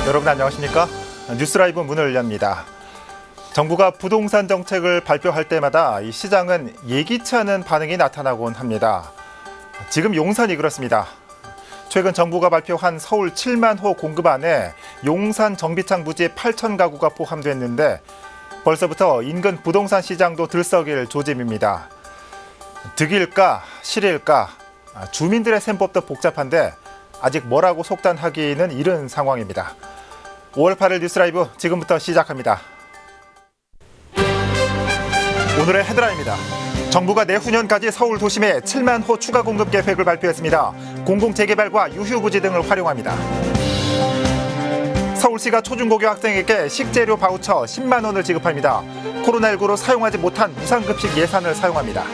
여러분 안녕하십니까? 뉴스라이브 문을 엽니다. 정부가 부동산 정책을 발표할 때마다 이 시장은 예기치 않은 반응이 나타나곤 합니다. 지금 용산이 그렇습니다. 최근 정부가 발표한 서울 7만 호 공급안에 용산 정비창 부지 8천 가구가 포함됐는데 벌써부터 인근 부동산 시장도 들썩일 조짐입니다. 득일까 실일까 주민들의 셈법도 복잡한데 아직 뭐라고 속단하기는 이른 상황입니다. 5월 8일 뉴스라이브 지금부터 시작합니다. 오늘의 헤드라인입니다. 정부가 내후년까지 서울 도심에 7만 호 추가 공급 계획을 발표했습니다. 공공재개발과 유휴부지 등을 활용합니다. 서울시가 초중고교 학생에게 식재료 바우처 10만 원을 지급합니다. 코로나19로 사용하지 못한 무상급식 예산을 사용합니다.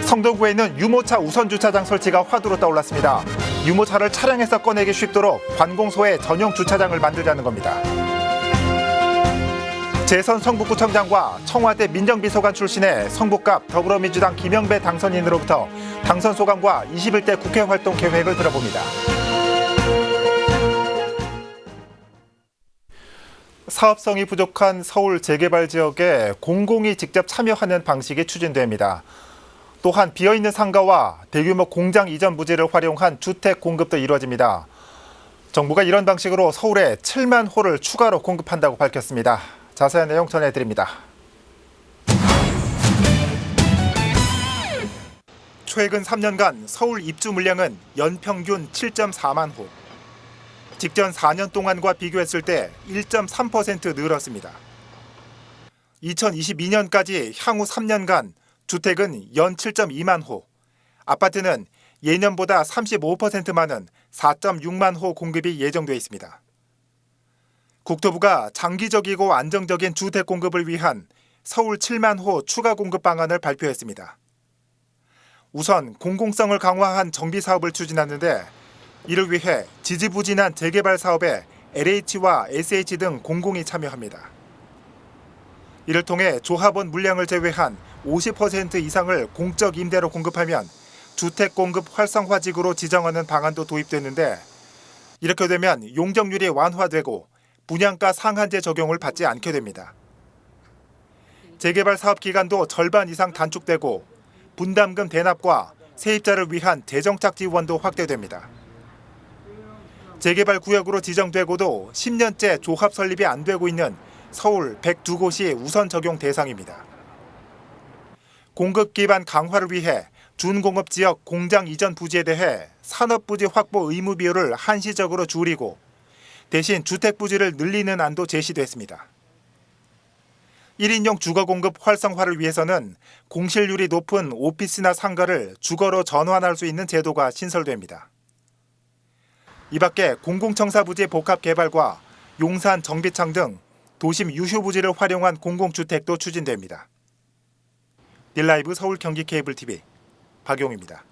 성동구에 있는 유모차 우선주차장 설치가 화두로 떠올랐습니다. 유모차를 차량에서 꺼내기 쉽도록 관공서에 전용 주차장을 만들자는 겁니다. 재선 성북구청장과 청와대 민정비서관 출신의 성북갑 더불어민주당 김영배 당선인으로부터 당선 소감과 21대 국회 활동 계획을 들어봅니다. 사업성이 부족한 서울 재개발 지역에 공공이 직접 참여하는 방식이 추진됩니다. 또한 비어있는 상가와 대규모 공장 이전 부지를 활용한 주택 공급도 이루어집니다. 정부가 이런 방식으로 서울에 7만 호를 추가로 공급한다고 밝혔습니다. 자세한 내용 전해드립니다. 최근 3년간 서울 입주 물량은 연평균 7.4만 호. 직전 4년 동안과 비교했을 때 1.3% 늘었습니다. 2022년까지 향후 3년간 주택은 연 7.2만 호, 아파트는 예년보다 35% 많은 4.6만 호 공급이 예정돼 있습니다. 국토부가 장기적이고 안정적인 주택 공급을 위한 서울 7만 호 추가 공급 방안을 발표했습니다. 우선 공공성을 강화한 정비 사업을 추진하는데 이를 위해 지지부진한 재개발 사업에 LH와 SH 등 공공이 참여합니다. 이를 통해 조합원 물량을 제외한 50% 이상을 공적 임대로 공급하면 주택 공급 활성화지구로 지정하는 방안도 도입됐는데 이렇게 되면 용적률이 완화되고 분양가 상한제 적용을 받지 않게 됩니다. 재개발 사업 기간도 절반 이상 단축되고 분담금 대납과 세입자를 위한 재정착 지원도 확대됩니다. 재개발 구역으로 지정되고도 10년째 조합 설립이 안 되고 있는 서울 102곳이 우선 적용 대상입니다. 공급 기반 강화를 위해 준공업 지역 공장 이전 부지에 대해 산업부지 확보 의무 비율을 한시적으로 줄이고 대신 주택 부지를 늘리는 안도 제시됐습니다. 1인용 주거 공급 활성화를 위해서는 공실률이 높은 오피스나 상가를 주거로 전환할 수 있는 제도가 신설됩니다. 이 밖에 공공청사 부지 복합 개발과 용산 정비창 등 도심 유휴부지를 활용한 공공주택도 추진됩니다. 딜라이브 서울 경기 케이블 TV 박용입니다.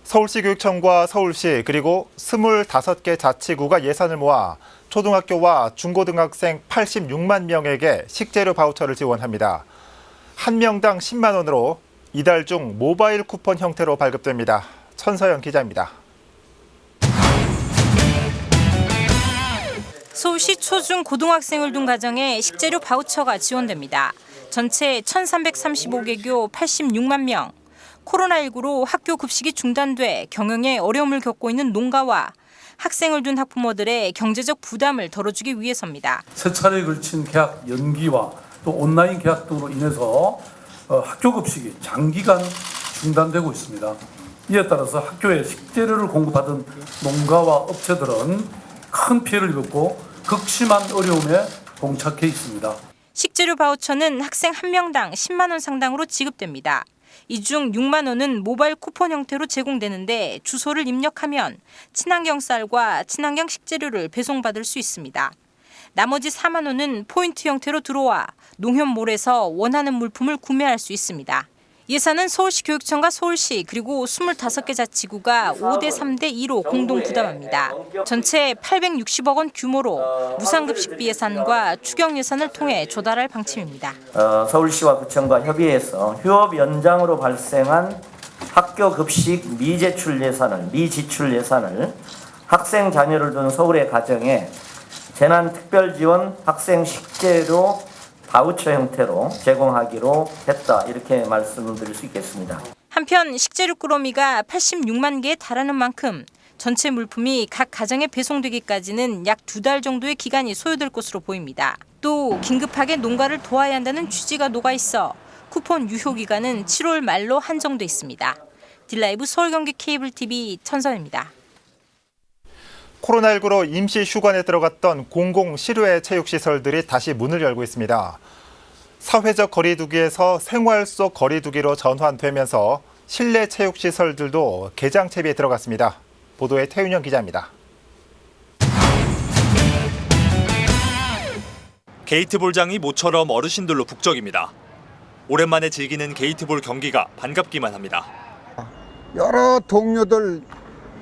서울시 교육청과 서울시 그리고 25개 자치구가 예산을 모아 초등학교와 중고등학생 86만 명에게 식재료 바우처를 지원합니다. 한 명당 10만 원으로 이달 중 모바일 쿠폰 형태로 발급됩니다. 천서영 기자입니다. 서울시 초중 고등학생을 둔 가정에 식재료 바우처가 지원됩니다. 전체 1,335개교 86만 명. 코로나19로 학교 급식이 중단돼 경영에 어려움을 겪고 있는 농가와 학생을 둔 학부모들의 경제적 부담을 덜어주기 위해서입니다. 세 차례에 걸친 개학 연기와 또 온라인 개학 등으로 인해서 학교 급식이 장기간 중단되고 있습니다. 이에 따라서 학교에 식재료를 공급하던 농가와 업체들은 큰 피해를 입었고 극심한 어려움에 봉착해 있습니다. 식재료 바우처는 학생 한 명당 10만 원 상당으로 지급됩니다. 이 중 6만 원은 모바일 쿠폰 형태로 제공되는데 주소를 입력하면 친환경 쌀과 친환경 식재료를 배송받을 수 있습니다. 나머지 4만 원은 포인트 형태로 들어와 농협몰에서 원하는 물품을 구매할 수 있습니다. 예산은 서울시 교육청과 서울시 그리고 25개 자치구가 5대 3대 2로 공동 부담합니다. 전체 860억 원 규모로 무상급식비 예산과 추경 예산을 통해 조달할 방침입니다. 서울시와 구청과 협의해서 휴업 연장으로 발생한 학교 급식 미지출 예산을 학생 자녀를 둔 서울의 가정에 재난특별지원 학생 식재료 바우처 형태로 제공하기로 했다. 이렇게 말씀드릴 수 있겠습니다. 한편 식재료 꾸러미가 86만 개에 달하는 만큼 전체 물품이 각 가정에 배송되기까지는 약 2달 정도의 기간이 소요될 것으로 보입니다. 또 긴급하게 농가를 도와야 한다는 취지가 녹아있어 쿠폰 유효 기간은 7월 말로 한정돼 있습니다. 딜라이브 서울 경기 케이블 TV 천선입니다. 코로나19로 임시 휴관에 들어갔던 공공 실외 체육시설들이 다시 문을 열고 있습니다. 사회적 거리두기에서 생활 속 거리두기로 전환되면서 실내 체육시설들도 개장 채비에 들어갔습니다. 보도에 태윤영 기자입니다. 게이트볼장이 모처럼 어르신들로 북적입니다. 오랜만에 즐기는 게이트볼 경기가 반갑기만 합니다. 여러 동료들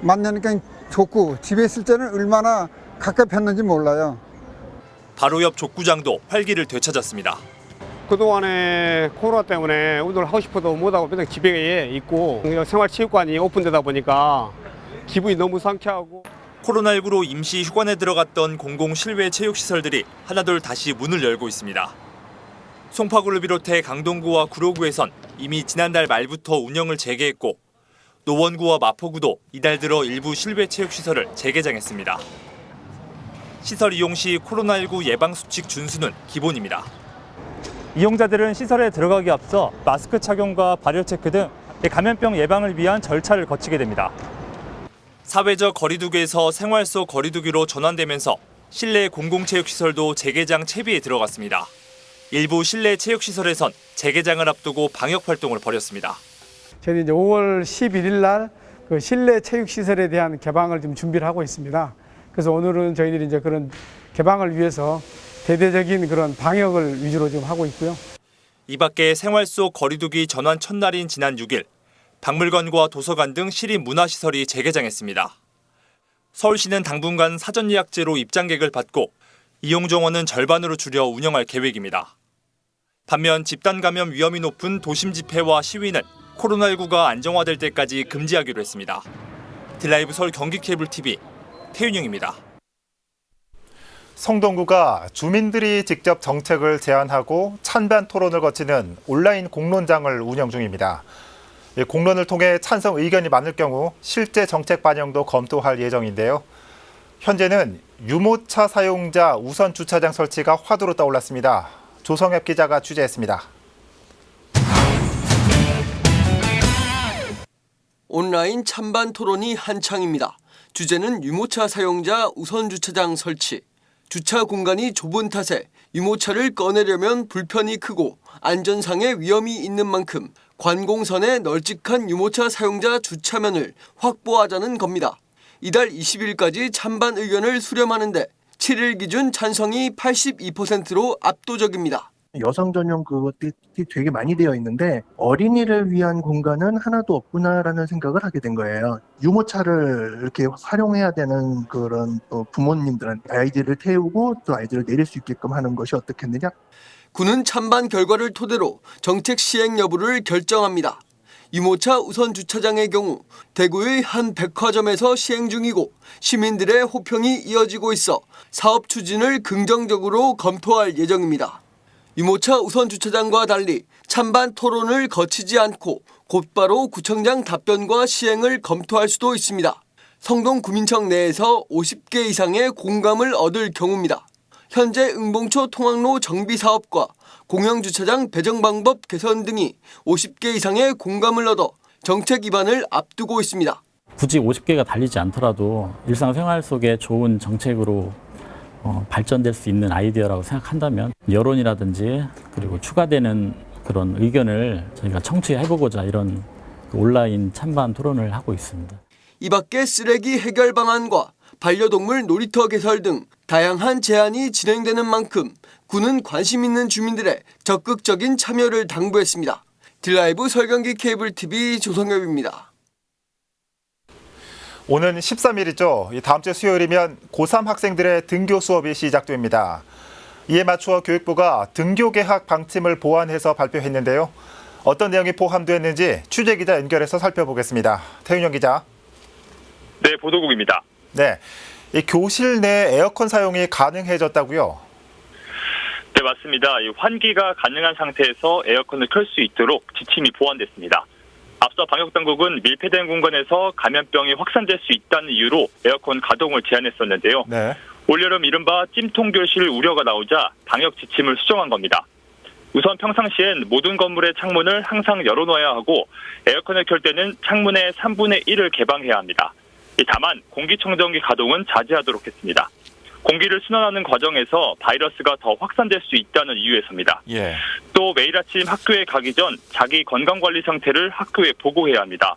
만나니까 좋고 집에 있을 때는 얼마나 갑갑했는지 몰라요. 바로 옆 족구장도 활기를 되찾았습니다. 그동안에 코로나 때문에 운동을 하고 싶어도 못하고 맨날 집에 있고 생활체육관이 오픈되다 보니까 기분이 너무 상쾌하고. 코로나19로 임시 휴관에 들어갔던 공공 실외 체육시설들이 하나둘 다시 문을 열고 있습니다. 송파구를 비롯해 강동구와 구로구에선 이미 지난달 말부터 운영을 재개했고 노원구와 마포구도 이달 들어 일부 실외 체육시설을 재개장했습니다. 시설 이용 시 코로나19 예방수칙 준수는 기본입니다. 이용자들은 시설에 들어가기 앞서 마스크 착용과 발열 체크 등 감염병 예방을 위한 절차를 거치게 됩니다. 사회적 거리두기에서 생활 속 거리두기로 전환되면서 실내 공공체육시설도 재개장 채비에 들어갔습니다. 일부 실내 체육시설에선 재개장을 앞두고 방역 활동을 벌였습니다. 저희 이제 5월 11일 날 그 실내 체육 시설에 대한 개방을 지금 준비를 하고 있습니다. 그래서 오늘은 저희들이 이제 그런 개방을 위해서 대대적인 그런 방역을 위주로 지금 하고 있고요. 이 밖에 생활 속 거리두기 전환 첫날인 지난 6일 박물관과 도서관 등 시립 문화시설이 재개장했습니다. 서울시는 당분간 사전 예약제로 입장객을 받고 이용 정원은 절반으로 줄여 운영할 계획입니다. 반면 집단 감염 위험이 높은 도심 집회와 시위는 코로나19가 안정화될 때까지 금지하기로 했습니다. 딜라이브 서울 경기 케이블 TV 태윤영입니다. 성동구가 주민들이 직접 정책을 제안하고 찬반 토론을 거치는 온라인 공론장을 운영 중입니다. 공론을 통해 찬성 의견이 많을 경우 실제 정책 반영도 검토할 예정인데요. 현재는 유모차 사용자 우선 주차장 설치가 화두로 떠올랐습니다. 조성엽 기자가 취재했습니다. 온라인 찬반 토론이 한창입니다. 주제는 유모차 사용자 우선 주차장 설치. 주차 공간이 좁은 탓에 유모차를 꺼내려면 불편이 크고 안전상의 위험이 있는 만큼 관공선에 널찍한 유모차 사용자 주차면을 확보하자는 겁니다. 이달 20일까지 찬반 의견을 수렴하는데 7일 기준 찬성이 82%로 압도적입니다. 여성 전용 그것들이 되게 많이 되어 있는데 어린이를 위한 공간은 하나도 없구나라는 생각을 하게 된 거예요. 유모차를 이렇게 활용해야 되는 그런 부모님들한테 아이들을 태우고 또 아이들을 내릴 수 있게끔 하는 것이 어떻겠느냐. 구는 찬반 결과를 토대로 정책 시행 여부를 결정합니다. 유모차 우선 주차장의 경우 대구의 한 백화점에서 시행 중이고 시민들의 호평이 이어지고 있어 사업 추진을 긍정적으로 검토할 예정입니다. 유모차 우선 주차장과 달리 찬반 토론을 거치지 않고 곧바로 구청장 답변과 시행을 검토할 수도 있습니다. 성동구민청 내에서 50개 이상의 공감을 얻을 경우입니다. 현재 응봉초 통학로 정비 사업과 공영주차장 배정 방법 개선 등이 50개 이상의 공감을 얻어 정책 입안을 앞두고 있습니다. 굳이 50개가 달리지 않더라도 일상생활 속에 좋은 정책으로 발전될 수 있는 아이디어라고 생각한다면 여론이라든지 그리고 추가되는 그런 의견을 저희가 청취해보고자 이런 온라인 찬반 토론을 하고 있습니다. 이 밖에 쓰레기 해결 방안과 반려동물 놀이터 개설 등 다양한 제안이 진행되는 만큼 구는 관심 있는 주민들의 적극적인 참여를 당부했습니다. 딜라이브 서울경기 케이블 TV 조성엽입니다. 오는 13일이죠. 다음 주 수요일이면 고3 학생들의 등교 수업이 시작됩니다. 이에 맞추어 교육부가 등교 개학 방침을 보완해서 발표했는데요. 어떤 내용이 포함됐는지 취재기자 연결해서 살펴보겠습니다. 태윤영 기자. 네, 보도국입니다. 네, 이 교실 내 에어컨 사용이 가능해졌다고요? 네, 맞습니다. 이 환기가 가능한 상태에서 에어컨을 켤 수 있도록 지침이 보완됐습니다. 앞서 방역당국은 밀폐된 공간에서 감염병이 확산될 수 있다는 이유로 에어컨 가동을 제한했었는데요. 네. 올여름 이른바 찜통교실 우려가 나오자 방역 지침을 수정한 겁니다. 우선 평상시엔 모든 건물의 창문을 항상 열어놓아야 하고 에어컨을 켤 때는 창문의 3분의 1을 개방해야 합니다. 다만 공기청정기 가동은 자제하도록 했습니다. 공기를 순환하는 과정에서 바이러스가 더 확산될 수 있다는 이유에서입니다. 예. 또 매일 아침 학교에 가기 전 자기 건강관리 상태를 학교에 보고해야 합니다.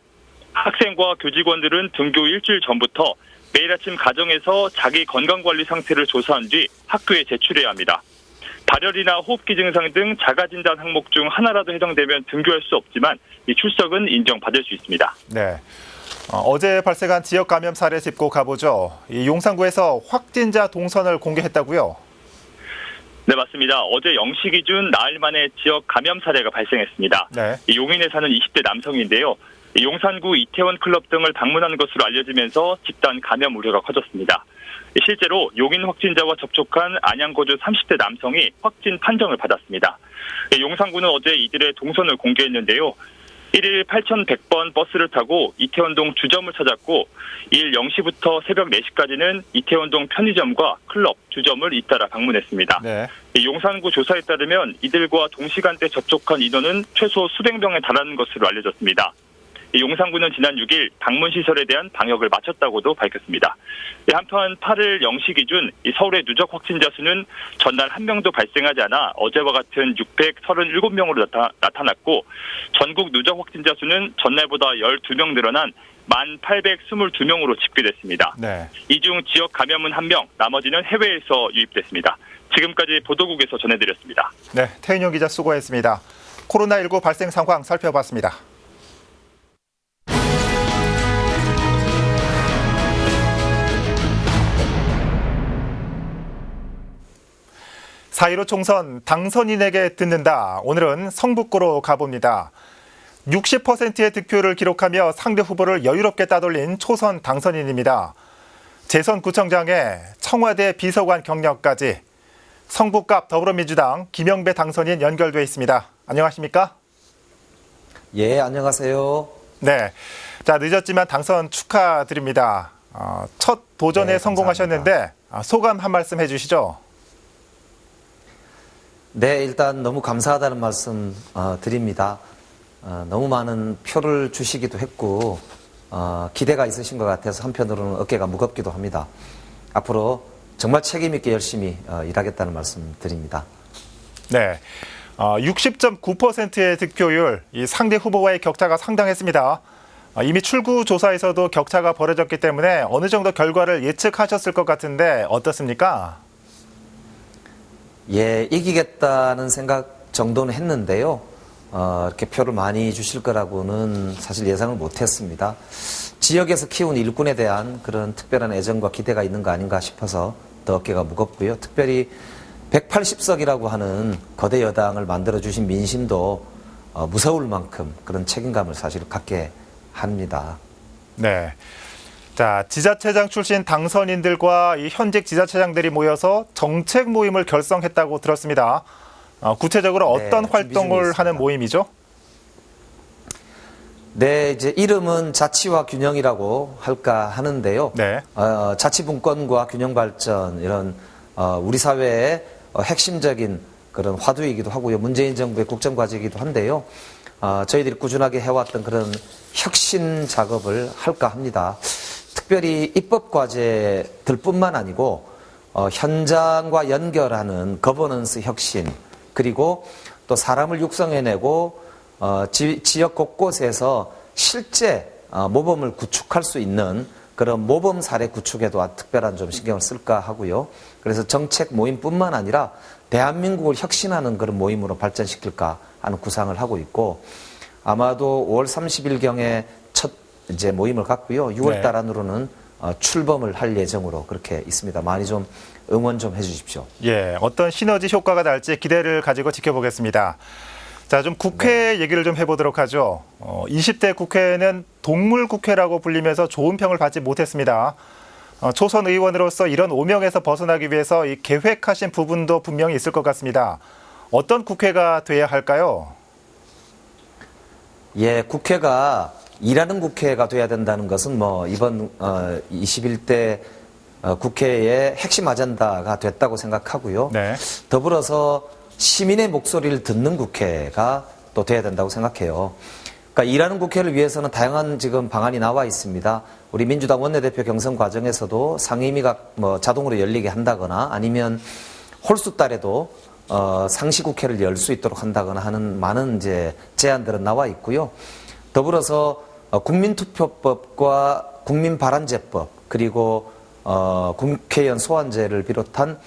학생과 교직원들은 등교 일주일 전부터 매일 아침 가정에서 자기 건강관리 상태를 조사한 뒤 학교에 제출해야 합니다. 발열이나 호흡기 증상 등 자가진단 항목 중 하나라도 해당되면 등교할 수 없지만 이 출석은 인정받을 수 있습니다. 네. 어제 발생한 지역 감염 사례 짚고 가보죠. 이 용산구에서 확진자 동선을 공개했다고요? 네, 맞습니다. 어제 0시 기준 나흘 만에 지역 감염 사례가 발생했습니다. 네. 용인에 사는 20대 남성인데요. 용산구 이태원 클럽 등을 방문한 것으로 알려지면서 집단 감염 우려가 커졌습니다. 실제로 용인 확진자와 접촉한 안양거주 30대 남성이 확진 판정을 받았습니다. 용산구는 어제 이들의 동선을 공개했는데요. 1일 8,100번 버스를 타고 이태원동 주점을 찾았고 2일 0시부터 새벽 4시까지는 이태원동 편의점과 클럽, 주점을 잇따라 방문했습니다. 네. 용산구 조사에 따르면 이들과 동시간대 접촉한 인원은 최소 수백 명에 달하는 것으로 알려졌습니다. 용산구는 지난 6일 방문시설에 대한 방역을 마쳤다고도 밝혔습니다. 한편 8일 0시 기준 서울의 누적 확진자 수는 전날 한 명도 발생하지 않아 어제와 같은 637명으로 나타났고 전국 누적 확진자 수는 전날보다 12명 늘어난 1,822명으로 집계됐습니다. 네. 이 중 지역 감염은 1명, 나머지는 해외에서 유입됐습니다. 지금까지 보도국에서 전해드렸습니다. 네, 태윤영 기자 수고했습니다. 코로나19 발생 상황 살펴봤습니다. 4.15 총선 당선인에게 듣는다. 오늘은 성북구로 가봅니다. 60%의 득표를 기록하며 상대 후보를 여유롭게 따돌린 초선 당선인입니다. 재선구청장에 청와대 비서관 경력까지 성북갑 더불어민주당 김영배 당선인 연결돼 있습니다. 안녕하십니까? 예, 안녕하세요. 네, 자 늦었지만 당선 축하드립니다. 첫 도전에 네, 성공하셨는데 소감 한 말씀 해주시죠. 네, 일단 너무 감사하다는 말씀 드립니다. 너무 많은 표를 주시기도 했고 기대가 있으신 것 같아서 한편으로는 어깨가 무겁기도 합니다. 앞으로 정말 책임 있게 열심히 일하겠다는 말씀 드립니다. 네, 60.9%의 득표율, 이 상대 후보와의 격차가 상당했습니다. 이미 출구 조사에서도 격차가 벌어졌기 때문에 어느 정도 결과를 예측하셨을 것 같은데 어떻습니까? 예, 이기겠다는 생각 정도는 했는데요. 이렇게 표를 많이 주실 거라고는 사실 예상을 못했습니다. 지역에서 키운 일꾼에 대한 그런 특별한 애정과 기대가 있는 거 아닌가 싶어서 더 어깨가 무겁고요. 특별히 180석이라고 하는 거대 여당을 만들어주신 민심도 무서울 만큼 그런 책임감을 사실 갖게 합니다. 네. 자, 지자체장 출신 당선인들과 이 현직 지자체장들이 모여서 정책 모임을 결성했다고 들었습니다. 구체적으로 어떤 네, 활동을 하는 모임이죠? 네, 이제 이름은 자치와 균형이라고 할까 하는데요. 네. 자치분권과 균형 발전 이런 우리 사회의 핵심적인 그런 화두이기도 하고요. 문재인 정부의 국정과제이기도 한데요. 저희들이 꾸준하게 해왔던 그런 혁신 작업을 할까 합니다. 특별히 입법과제들뿐만 아니고 현장과 연결하는 거버넌스 혁신, 그리고 또 사람을 육성해내고 지역 곳곳에서 실제 모범을 구축할 수 있는 그런 모범 사례 구축에도 특별한 좀 신경을 쓸까 하고요. 그래서 정책 모임뿐만 아니라 대한민국을 혁신하는 그런 모임으로 발전시킬까 하는 구상을 하고 있고, 아마도 5월 30일경에 첫 이제 모임을 갖고요. 6월 달 안으로는 출범을 할 예정으로 그렇게 있습니다. 많이 좀 응원 좀 해주십시오. 예, 어떤 시너지 효과가 날지 기대를 가지고 지켜보겠습니다. 자, 좀 국회 얘기를 좀 해보도록 하죠. 20대 국회는 동물 국회라고 불리면서 좋은 평을 받지 못했습니다. 초선 의원으로서 이런 오명에서 벗어나기 위해서 이 계획하신 부분도 분명히 있을 것 같습니다. 어떤 국회가 돼야 할까요? 예, 국회가 일하는 국회가 돼야 된다는 것은 뭐 이번 21대 국회의 핵심 아젠다가 됐다고 생각하고요. 네. 더불어서 시민의 목소리를 듣는 국회가 또 돼야 된다고 생각해요. 그러니까 일하는 국회를 위해서는 다양한 지금 방안이 나와 있습니다. 우리 민주당 원내대표 경선 과정에서도 상임위가 뭐 자동으로 열리게 한다거나 아니면 홀수 달에도 상시국회를 열 수 있도록 한다거나 하는 많은 이제 제안들은 나와 있고요. 더불어서 국민투표법과 국민발안제법 그리고 국회의원 소환제를 비롯한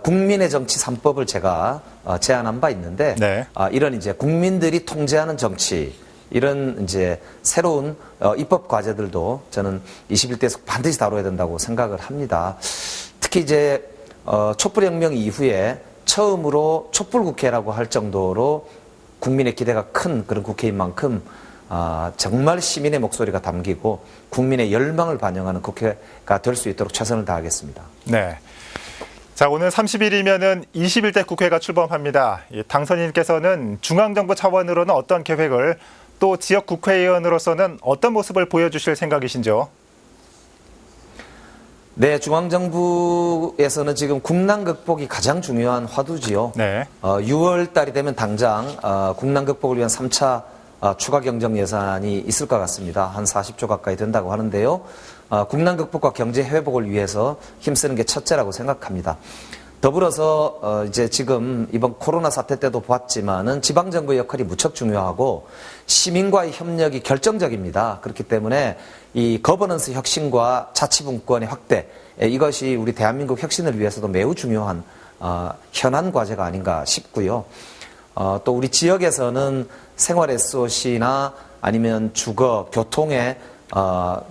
국민의 정치 3법을 제가 제안한 바 있는데 네. 이런 이제 국민들이 통제하는 정치 이런 이제 새로운 입법 과제들도 저는 21대에서 반드시 다뤄야 된다고 생각을 합니다. 특히 이제 촛불혁명 이후에 처음으로 촛불국회라고 할 정도로 국민의 기대가 큰 그런 국회인 만큼 정말 시민의 목소리가 담기고 국민의 열망을 반영하는 국회가 될 수 있도록 최선을 다하겠습니다. 네. 자, 오늘 30일이면은 21대 국회가 출범합니다. 당선인께서는 중앙정부 차원으로는 어떤 계획을 또 지역 국회의원으로서는 어떤 모습을 보여주실 생각이신지요? 네, 중앙정부에서는 지금 국난 극복이 가장 중요한 화두지요. 네. 6월 달이 되면 당장 국난 극복을 위한 3차 추가 경정 예산이 있을 것 같습니다. 한 40조 가까이 된다고 하는데요. 국난 극복과 경제 회복을 위해서 힘쓰는 게 첫째라고 생각합니다. 더불어서 이제 지금 이번 코로나 사태 때도 봤지만은 지방정부의 역할이 무척 중요하고 시민과의 협력이 결정적입니다. 그렇기 때문에 이 거버넌스 혁신과 자치분권의 확대 이것이 우리 대한민국 혁신을 위해서도 매우 중요한 현안 과제가 아닌가 싶고요. 또 우리 지역에서는 생활 SOC나 아니면 주거, 교통의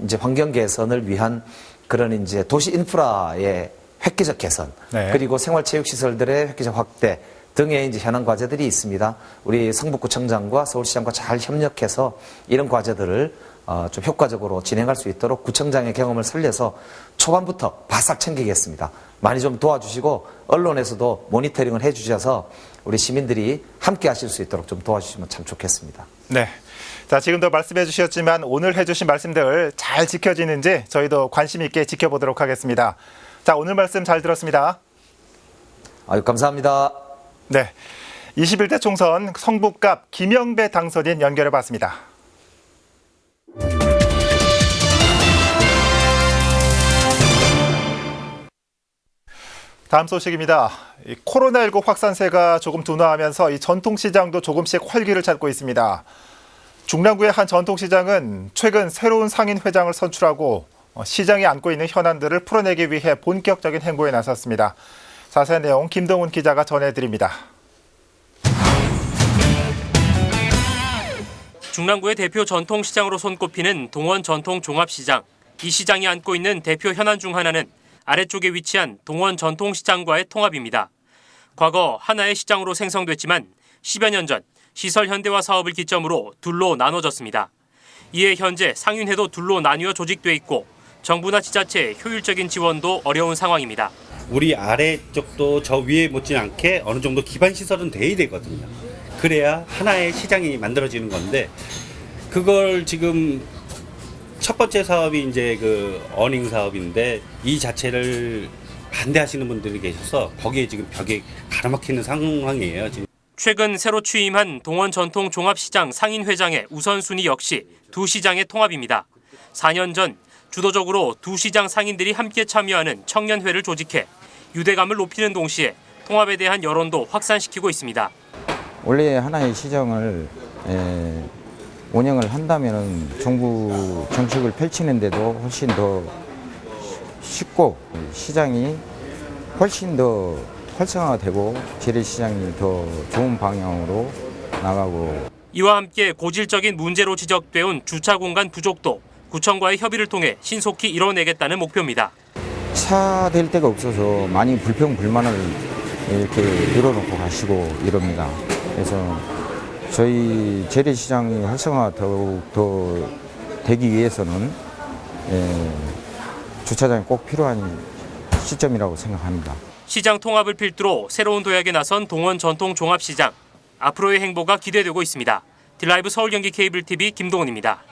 이제 환경 개선을 위한 그런 이제 도시 인프라의 획기적 개선, 네. 그리고 생활체육시설들의 획기적 확대 등의 이제 현안 과제들이 있습니다. 우리 성북구청장과 서울시장과 잘 협력해서 이런 과제들을 좀 효과적으로 진행할 수 있도록 구청장의 경험을 살려서 초반부터 바싹 챙기겠습니다. 많이 좀 도와주시고 언론에서도 모니터링을 해주셔서 우리 시민들이 함께 하실 수 있도록 좀 도와주시면 참 좋겠습니다. 네. 자, 지금도 말씀해 주셨지만 오늘 해주신 말씀들 잘 지켜지는지 저희도 관심 있게 지켜보도록 하겠습니다. 자, 오늘 말씀 잘 들었습니다. 아유, 감사합니다. 네. 21대 총선 성북갑 김영배 당선인 연결해 봤습니다. 다음 소식입니다. 코로나19 확산세가 조금 둔화하면서 이 전통시장도 조금씩 활기를 찾고 있습니다. 중랑구의 한 전통시장은 최근 새로운 상인 회장을 선출하고 시장이 안고 있는 현안들을 풀어내기 위해 본격적인 행보에 나섰습니다. 자세한 내용 김동훈 기자가 전해드립니다. 중랑구의 대표 전통시장으로 손꼽히는 동원 전통종합시장. 이 시장이 안고 있는 대표 현안 중 하나는 아래쪽에 위치한 동원 전통시장과의 통합입니다. 과거 하나의 시장으로 생성됐지만 10여 년 전 시설 현대화 사업을 기점으로 둘로 나눠졌습니다. 이에 현재 상인회도 둘로 나뉘어 조직돼 있고 정부나 지자체의 효율적인 지원도 어려운 상황입니다. 우리 아래쪽도 저 위에 못지 않게 어느 정도 기반 시설은 돼야 되거든요. 그래야 하나의 시장이 만들어지는 건데 그걸 지금 첫 번째 사업이 이제 그 어닝 사업인데 이 자체를 반대하시는 분들이 계셔서 거기에 지금 벽에 가로막히는 상황이에요. 지금. 최근 새로 취임한 동원 전통 종합시장 상인회장의 우선순위 역시 두 시장의 통합입니다. 4년 전 주도적으로 두 시장 상인들이 함께 참여하는 청년회를 조직해 유대감을 높이는 동시에 통합에 대한 여론도 확산시키고 있습니다. 원래 하나의 시장을 운영을 한다면 정부 정책을 펼치는데도 훨씬 더 쉽고 시장이 훨씬 더 활성화되고 재래시장이 더 좋은 방향으로 나가고 이와 함께 고질적인 문제로 지적돼온 주차 공간 부족도 구청과의 협의를 통해 신속히 이뤄내겠다는 목표입니다. 차 댈 데가 없어서 많이 불평 불만을 이렇게 늘어놓고 가시고 이럽니다. 그래서 저희 재래시장이 활성화 더욱 더 되기 위해서는 주차장이 꼭 필요한 시점이라고 생각합니다. 시장 통합을 필두로 새로운 도약에 나선 동원 전통 종합시장. 앞으로의 행보가 기대되고 있습니다. 딜라이브 서울 경기 케이블 TV 김동훈입니다.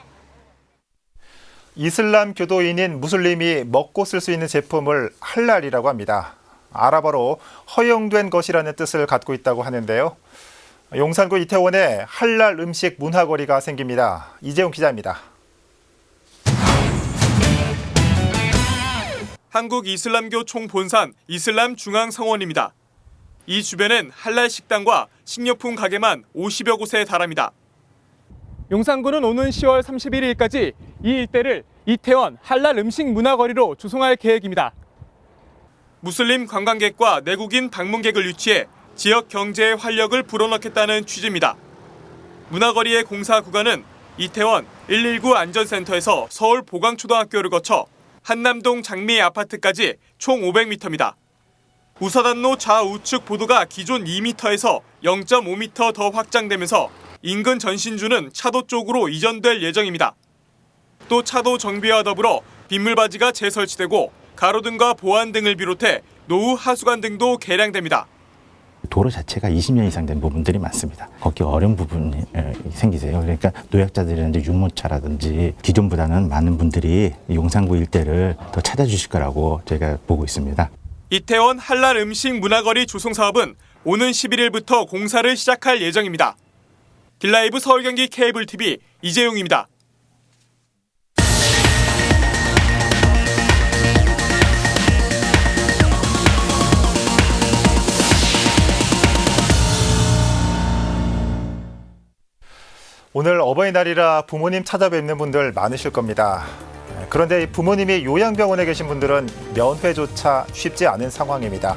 이슬람 교도인인 무슬림이 먹고 쓸 수 있는 제품을 할랄이라고 합니다. 아랍어로 허용된 것이라는 뜻을 갖고 있다고 하는데요. 용산구 이태원에 할랄 음식 문화거리가 생깁니다. 이재용 기자입니다. 한국 이슬람교 총본산 이슬람 중앙성원입니다. 이 주변엔 할랄 식당과 식료품 가게만 50여 곳에 달합니다. 용산구는 오는 10월 31일까지 이 일대를 이태원 할랄 음식 문화거리로 조성할 계획입니다. 무슬림 관광객과 내국인 방문객을 유치해 지역 경제의 활력을 불어넣겠다는 취지입니다. 문화거리의 공사 구간은 이태원 119 안전센터에서 서울 보강초등학교를 거쳐 한남동 장미 아파트까지 총 500m입니다. 우사단로 좌우측 보도가 기존 2m에서 0.5m 더 확장되면서 인근 전신주는 차도 쪽으로 이전될 예정입니다. 또 차도 정비와 더불어 빗물바지가 재설치되고 가로등과 보안 등을 비롯해 노후 하수관 등도 개량됩니다. 도로 자체가 20년 이상 된 부분들이 많습니다. 걷기 어려운 부분이 생기세요. 그러니까 노약자들이라든지 유모차라든지 기존보다는 많은 분들이 용산구 일대를 더 찾아주실 거라고 저희가 보고 있습니다. 이태원 할랄 음식 문화거리 조성 사업은 오는 11일부터 공사를 시작할 예정입니다. 딜라이브 서울 경기 케이블 TV 이재용입니다. 오늘 어버이날이라 부모님 찾아뵙는 분들 많으실 겁니다. 그런데 부모님이 요양병원에 계신 분들은 면회조차 쉽지 않은 상황입니다.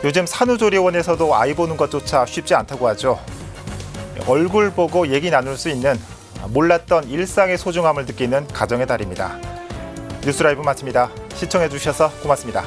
요즘 산후조리원에서도 아이 보는 것조차 쉽지 않다고 하죠. 얼굴 보고 얘기 나눌 수 있는 몰랐던 일상의 소중함을 느끼는 가정의 달입니다. 뉴스라이브 마칩니다. 시청해 주셔서 고맙습니다.